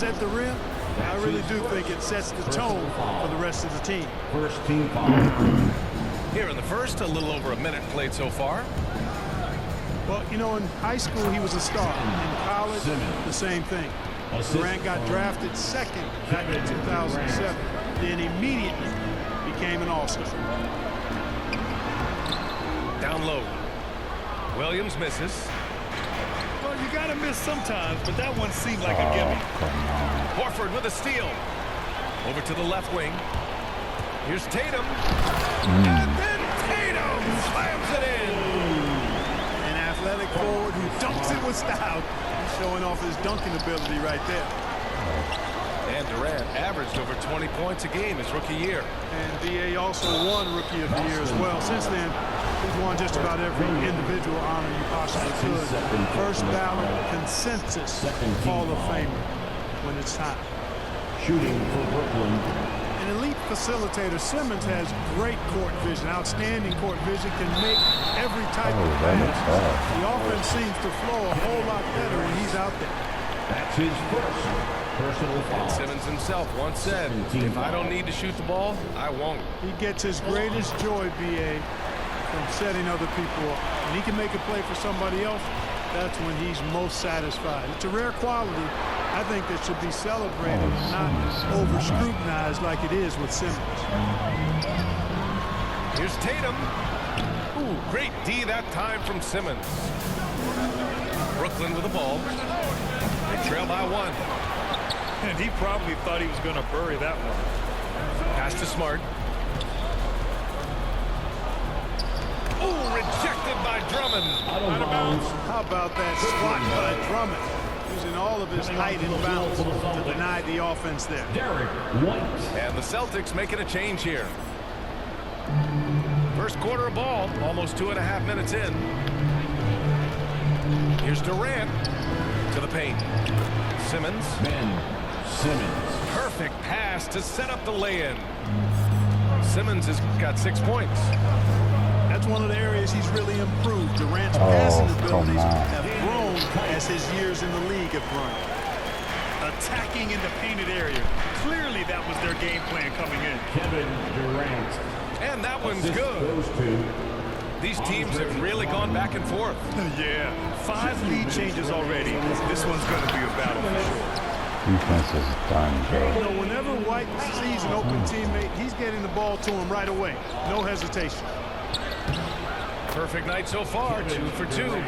at the rim, I really do think it sets the tone for the rest of the team. First team foul. Here in the first, a little over a minute played so far. Well, you know, in high school, he was a star. In college, the same thing. Durant got drafted second back in 2007, then immediately became an all-star. Down low. Williams misses. Well, you got to miss sometimes, but that one seemed like a gimme. Horford with a steal. Over to the left wing. Here's Tatum. And then Tatum slams it in. An athletic forward who dunks it with style. He's showing off his dunking ability right there. And Durant averaged over 20 points a game his rookie year. And B.A. also won Rookie of the Year as well. Since then, he's won just about every individual honor you possibly could. First ballot, consensus, Hall of Famer when it's time. Shooting for Brooklyn. An elite facilitator, Simmons has great court vision, outstanding court vision, can make every type of pass. The offense seems to flow a whole lot better when he's out there. That's his first personal foul. And Simmons himself once said, if I don't need to shoot the ball, I won't. He gets his greatest joy, B.A., from setting other people up. When he can make a play for somebody else, that's when he's most satisfied. It's a rare quality, I think, that should be celebrated and not over-scrutinized like it is with Simmons. Here's Tatum. Ooh, great D that time from Simmons. Brooklyn with the ball. They trail by one. And he probably thought he was going to bury that one. Pass to Smart. Ooh, rejected by Drummond. Out of bounds. How about that swat by Drummond? Using all of his height and bounce to deny the offense there. Derek White. And the Celtics making a change here. First quarter of ball, almost 2.5 minutes in. Here's Durant to the paint. Simmons. Ben Simmons. Perfect pass to set up the lay-in. Simmons has got 6 points. That's one of the areas he's really improved. Durant's passing abilities have grown as his years in the league have grown. Attacking in the painted area. Clearly that was their game plan coming in. Kevin Durant. And that one's Assist good. goes to These teams have really gone back and forth. Yeah, 5 lead changes already. This one's going to be a battle for sure. Defense is done, You bro. know, whenever White sees an open teammate, he's getting the ball to him right away. No hesitation. Perfect night so far, 2 for 2.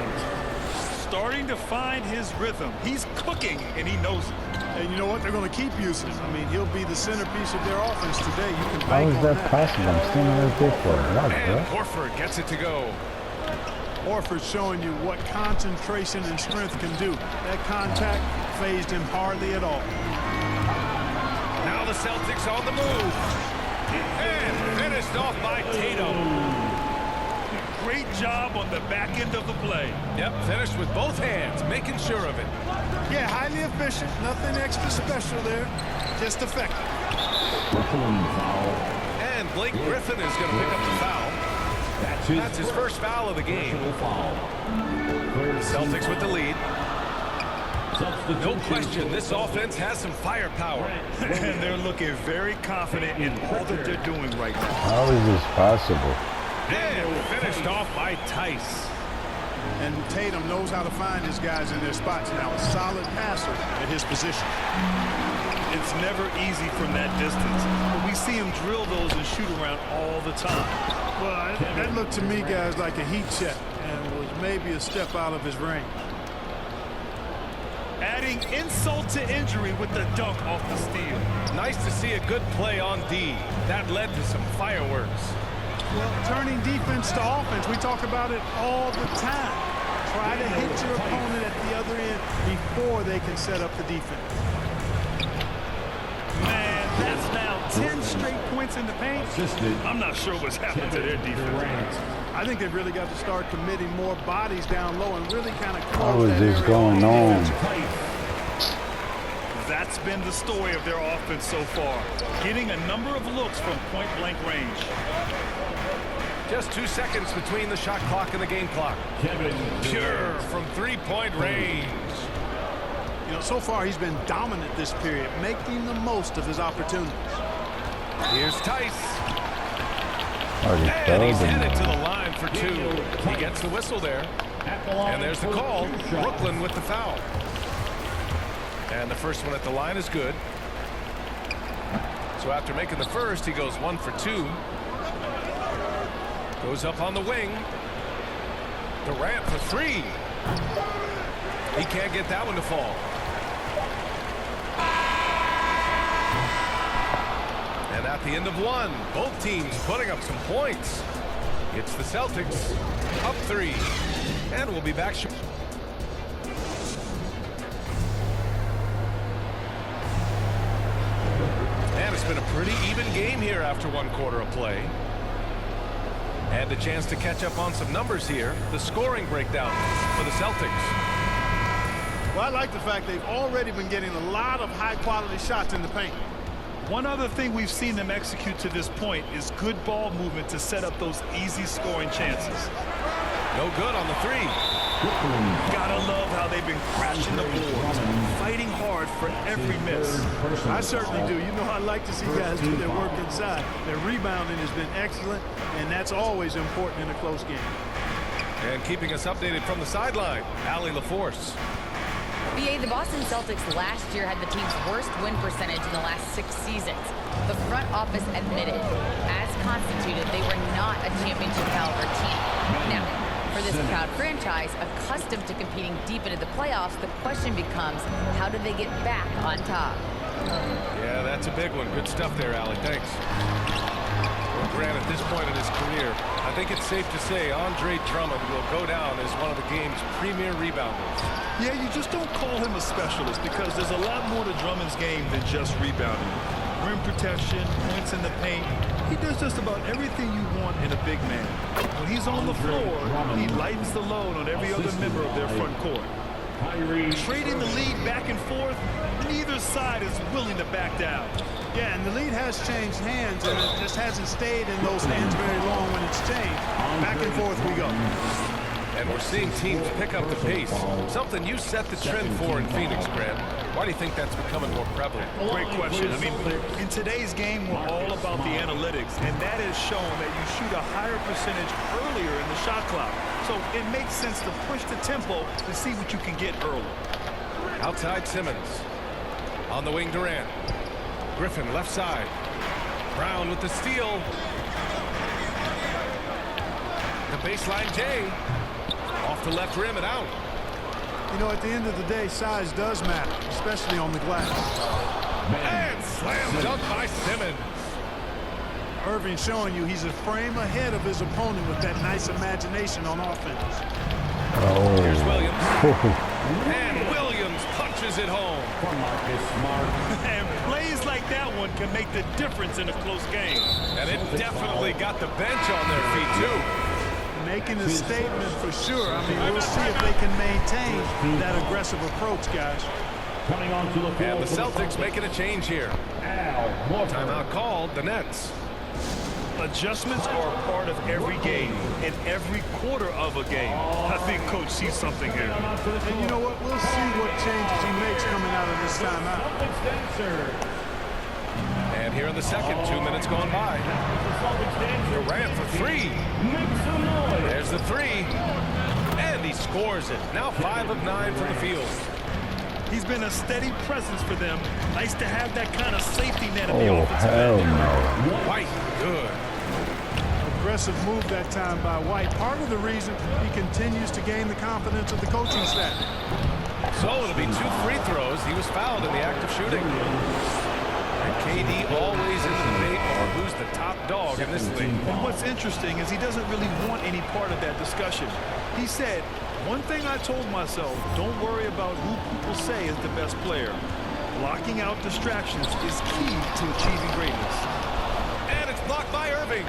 Starting to find his rhythm. He's cooking, and he knows it. And you know what? They're going to keep using him. I mean, he'll be the centerpiece of their offense today. You can How bank is on that that. possible? I'm standing right there for it. What, And bro? Horford gets it to go. Horford showing you what concentration and strength can do. That contact phased him hardly at all. Now the Celtics on the move. And finished off by Tatum. Great job on the back end of the play. Yep, finished with both hands, making sure of it. Yeah, highly efficient. Nothing extra special there. Just effective. Brooklyn foul. And Blake Griffin is going to pick up the foul. That's his first foul of the game. Personal foul. Celtics with the lead. No Substitution. question, this offense has some firepower. And they're looking very confident in all that they're doing right now. How is this possible? And finished off by Tice. And Tatum knows how to find his guys in their spots now. A solid passer at his position. It's never easy from that distance. But we see him drill those and shoot around all the time. Well, that looked to me, guys, like a heat check and was maybe a step out of his range. Adding insult to injury with the dunk off the steal. Nice to see a good play on D. That led to some fireworks. Well, turning defense to offense, we talk about it all the time. Try to hit your opponent at the other end before they can set up the defense. Man, that's now 10 straight points in the paint. Assisted. I'm not sure what's happened to their defense. Durant. I think they've really got to start committing more bodies down low and really kind of How close is that this area going off on? defensively. That's been the story of their offense so far. Getting a number of looks from point-blank range. Just 2 seconds between the shot clock and the game clock. Kevin Pure Durant. from 3-point range. You know, so far he's been dominant this period, making the most of his opportunities. Here's Tice. Already And he's felled him. headed to the line for 2. He gets the whistle there. At the line And there's the for call. 2 shots. Brooklyn with the foul. And the first one at the line is good. So after making the first, he goes 1 for 2. Goes up on the wing. Durant for 3. He can't get that one to fall. And at the end of 1, both teams putting up some points. It's the Celtics up 3. And we'll be back short. And it's been a pretty even game here after 1 quarter of play. And a chance to catch up on some numbers here. The scoring breakdown for the Celtics. Well, I like the fact they've already been getting a lot of high-quality shots in the paint. One other thing we've seen them execute to this point is good ball movement to set up those easy scoring chances. No good on the 3. Brooklyn Gotta love how they've been crashing the boards, fighting hard for every miss. I certainly do. You know, I like to see guys do their work inside. Their rebounding has been excellent, and that's always important in a close game. And keeping us updated from the sideline, Allie LaForce. BA, the Boston Celtics last year had the team's worst win percentage in the last 6 seasons. The front office admitted, as constituted, they were not a championship caliber team. Now, for this proud franchise, accustomed to competing deep into the playoffs, the question becomes, how do they get back on top? Yeah, that's a big one. Good stuff there, Allie. Thanks. Well, Grant, at this point in his career, I think it's safe to say Andre Drummond will go down as one of the game's premier rebounders. Yeah, you just don't call him a specialist because there's a lot more to Drummond's game than just rebounding. Rim protection, points in the paint. He does just about everything you want in a big man. When he's on the floor, he lightens the load on every other member of their front court. Trading the lead back and forth, neither side is willing to back down. Yeah, and the lead has changed hands, and it just hasn't stayed in those hands very long when it's changed. Back and forth we go. And we're seeing teams pick up the pace. Something you set the trend for in Phoenix, Grant. Why do you think that's becoming more prevalent? Great question. I mean, in today's game, we're all about the analytics, and that has shown that you shoot a higher percentage earlier in the shot clock. So it makes sense to push the tempo to see what you can get early. Outside Simmons. On the wing, Durant. Griffin left side. Brown with the steal. The baseline Jay. Off the left rim and out. You know, at the end of the day, size does matter, especially on the glass. And slam dunk by Simmons. Irving showing you he's a frame ahead of his opponent with that nice imagination on offense. Oh. Here's Williams. And Williams punches it home. Marcus Smart. And plays like that one can make the difference in a close game. And it definitely got the bench on their feet, too. Making a statement for sure. I mean, we'll see if they can maintain that aggressive approach, guys. Coming onto the field. And the Celtics making a change here. Al Horford. Timeout called, the Nets. Adjustments are a part of every game, in every quarter of a game. I think Coach sees something here. And you know what? We'll see what changes he makes coming out of this timeout. And here in the second, 2 minutes gone by. Durant for 3. There's the 3. And he scores it. Now 5 of 9 from the field. He's been a steady presence for them. Nice to have that kind of safety net in the Oh, offensive hell end. no. White, good. Aggressive move that time by White. Part of the reason he continues to gain the confidence of the coaching staff. So it'll be 2 free throws. He was fouled in the act of shooting. And KD always in the debate on who's the top dog in this league. And what's interesting is he doesn't really want any part of that discussion. He said, one thing I told myself, don't worry about who people say is the best player. Blocking out distractions is key to achieving greatness. And it's blocked by Irving.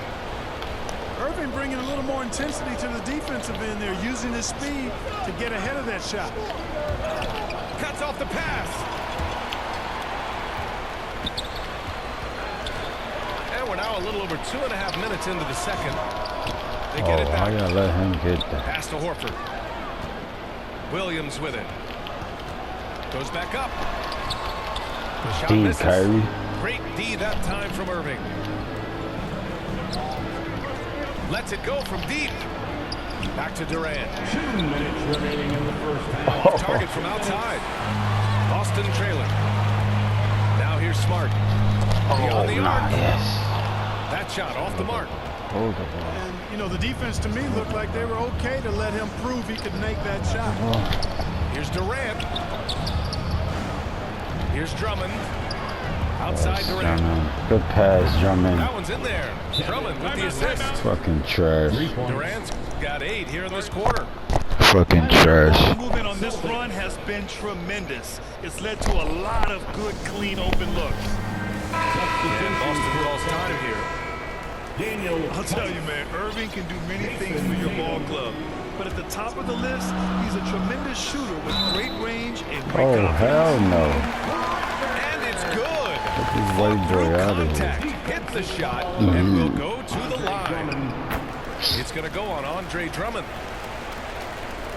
Irving bringing a little more intensity to the defensive end there, using his speed to get ahead of that shot. Cuts off the pass. And we're now a little over 2.5 minutes into the second. They get it Oh, back. I gotta let him get that. Pass to Horford. Williams with it. Goes back up. The shot D, misses. Kyrie. Great D that time from Irving. Lets it go from deep. Back to Durant. 2 minutes remaining in the first half. Target from outside. Boston trailing. Now here's Smart. Beyond the arc. Yes. That shot off the mark. Hold the ball. And, you know, the defense to me looked like they were okay to let him prove he could make that shot. Here's Durant. Here's Drummond. Outside Durant. Drummond. Good pass, Drummond. That one's in there. Drummond with the assist. Fucking trash. 3 points. Durant's got 8 here in this quarter. Fucking trash. The movement on this run has been tremendous. It's led to a lot of good, clean, open looks. And Boston calls time here. Daniel. I'll tell you, man, Irving can do many things for your ball club. But at the top of the list, he's a tremendous shooter with great range and great Oh, confidence. hell no. And it's good. Get this white boy Through out of contact. here. Hit the shot and will go to the line. It's going to go on Andre Drummond.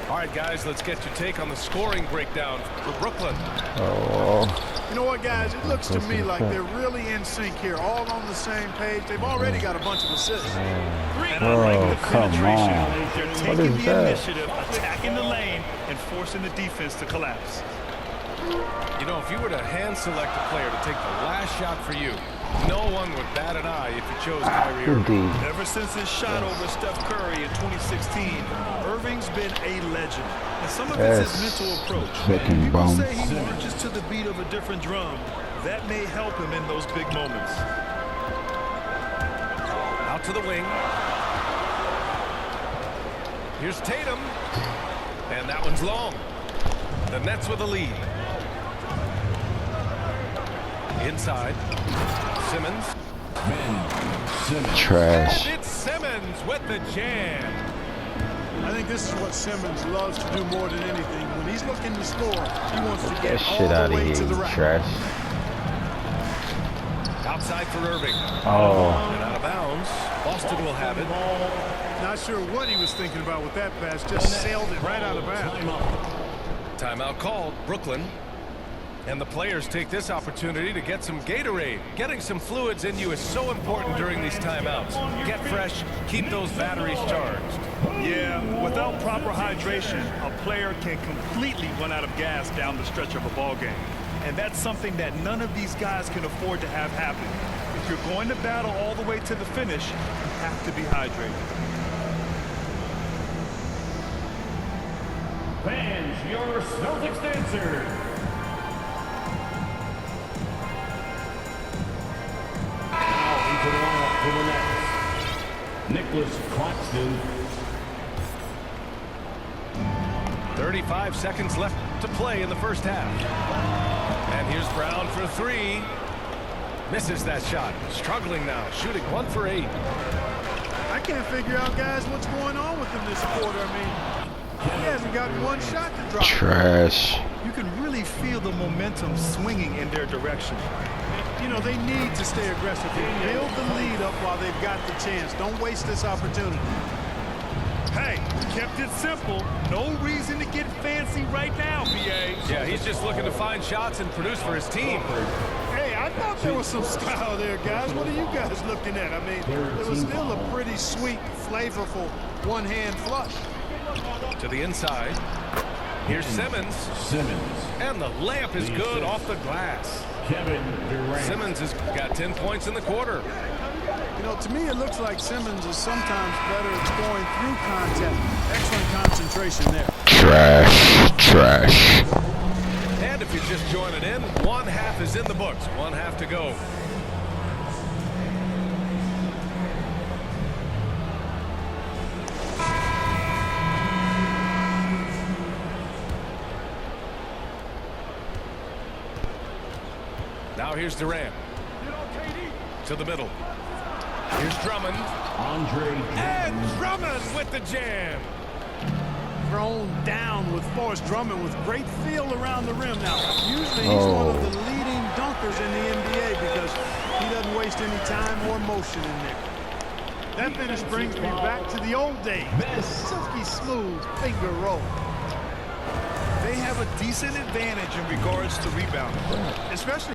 All right, guys, let's get your take on the scoring breakdown for Brooklyn. Oh, You know what, guys? It looks to me like they're really in sync here, all on the same page. They've already got a bunch of assists. And I like the come penetration. on. They're What taking is the that? initiative, attacking the lane, and forcing the defense to collapse. You know, if you were to hand select a player to take the last shot for you, no one would bat an eye if you chose Kyrie good Irving. D. Ever since his shot over Steph Curry in 2016, Irving's been a legend. And some of it's his Yes. mental approach. Fucking People bum. say he marches to the beat of a different drum. That may help him in those big moments. Out to the wing. Here's Tatum. And that one's long. The Nets with a lead. Inside. Simmons. Trash. And it's Simmons with the jam. I think this is what Simmons loves to do more than anything. When he's looking to score, he wants to That get shit all out the of way here, to the you rack. trash. Outside for Irving. Oh, And out of bounds. Boston will have it. Not sure what he was thinking about with that pass. Just sailed it right out of bounds. Timeout called. Brooklyn. And the players take this opportunity to get some Gatorade. Getting some fluids in you is so important during these timeouts. Get fresh, keep those batteries charged. Yeah, without proper hydration, a player can completely run out of gas down the stretch of a ball game. And that's something that none of these guys can afford to have happen. If you're going to battle all the way to the finish, you have to be hydrated. Fans, your Celtics dancer. Now into the lineup for the Nets. Nicholas Claxton. 35 seconds left to play in the first half. And here's Brown for 3. Misses that shot. Struggling now. Shooting 1 for 8. I can't figure out, guys, what's going on with him this quarter. I mean, he hasn't gotten one shot to drop. trash. You can really feel the momentum swinging in their direction. You know, they need to stay aggressive here. Build the lead up while they've got the chance. Don't waste this opportunity. Hey, kept it simple. No reason to get fancy right now, BA. Yeah, he's just looking to find shots and produce for his team. Hey, I thought there was some style there, guys. What are you guys looking at? I mean, it was still a pretty sweet, flavorful one-hand flush. To the inside. Here's Simmons. And the layup is good off the glass. Kevin Durant. Simmons has got 10 points in the quarter. You know, to me, it looks like Simmons is sometimes better at scoring through contact. Excellent concentration there. Trash. And if you're just joining in, one half is in the books. One half to go. Now here's Durant. To the middle. Here's Drummond. Andre And Drummond with the jam. Thrown down with Forrest Drummond with great feel around the rim. Now, usually he's one of the leading dunkers in the NBA because he doesn't waste any time or motion in there. That finish brings me back to the old days. The silky smooth finger roll. They have a decent advantage in regards to rebounding, especially